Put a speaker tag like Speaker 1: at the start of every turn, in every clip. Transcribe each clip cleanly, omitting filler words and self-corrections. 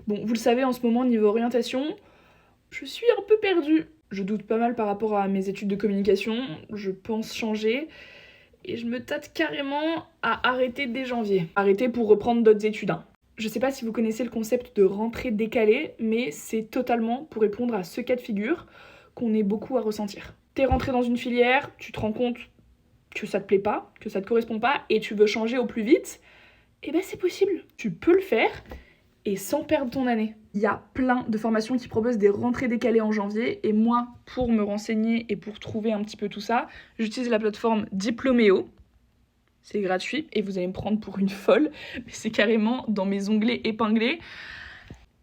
Speaker 1: Bon, vous le savez, en ce moment, niveau orientation, je suis un peu perdue. Je doute pas mal par rapport à mes études de communication, je pense changer, et je me tâte carrément à arrêter dès janvier. Arrêter pour reprendre d'autres études, hein. Je sais pas si vous connaissez le concept de rentrée décalée, mais c'est totalement pour répondre à ce cas de figure qu'on est beaucoup à ressentir. T'es rentré dans une filière, tu te rends compte que ça te plaît pas, que ça te correspond pas, et tu veux changer au plus vite, et ben c'est possible. Tu peux le faire, et sans perdre ton année. Il y a plein de formations qui proposent des rentrées décalées en janvier, et moi, pour me renseigner et pour trouver un petit peu tout ça, j'utilise la plateforme Diplôméo. C'est gratuit, et vous allez me prendre pour une folle, mais c'est carrément dans mes onglets épinglés,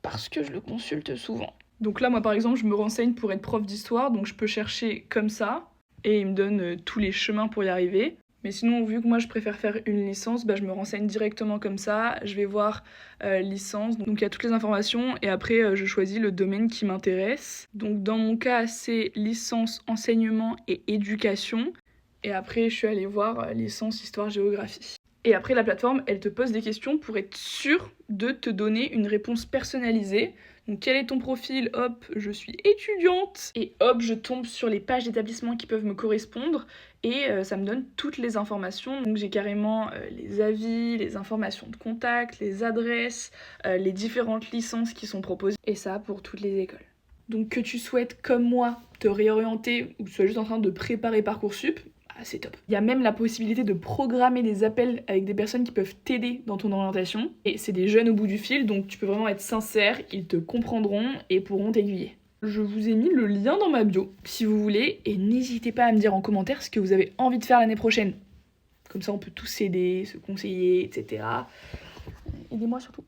Speaker 1: parce que je le consulte souvent. Donc là, moi par exemple, je me renseigne pour être prof d'histoire, donc je peux chercher comme ça, et il me donne tous les chemins pour y arriver. Mais sinon, vu que moi je préfère faire une licence, je me renseigne directement comme ça, je vais voir licence, donc il y a toutes les informations, et après je choisis le domaine qui m'intéresse. Donc dans mon cas, c'est licence enseignement et éducation, et après je suis allée voir licence histoire-géographie. Et après, la plateforme, elle te pose des questions pour être sûre de te donner une réponse personnalisée. Donc, quel est ton profil? Hop, je suis étudiante. Et hop, je tombe sur les pages d'établissement qui peuvent me correspondre. Et ça me donne toutes les informations. Donc, j'ai carrément les avis, les informations de contact, les adresses, les différentes licences qui sont proposées. Et ça pour toutes les écoles. Donc, que tu souhaites, comme moi, te réorienter ou que tu sois juste en train de préparer Parcoursup, c'est top. Il y a même la possibilité de programmer des appels avec des personnes qui peuvent t'aider dans ton orientation. Et c'est des jeunes au bout du fil, donc tu peux vraiment être sincère, ils te comprendront et pourront t'aiguiller. Je vous ai mis le lien dans ma bio, si vous voulez, et n'hésitez pas à me dire en commentaire ce que vous avez envie de faire l'année prochaine. Comme ça on peut tous s'aider, se conseiller, etc. Aidez-moi surtout.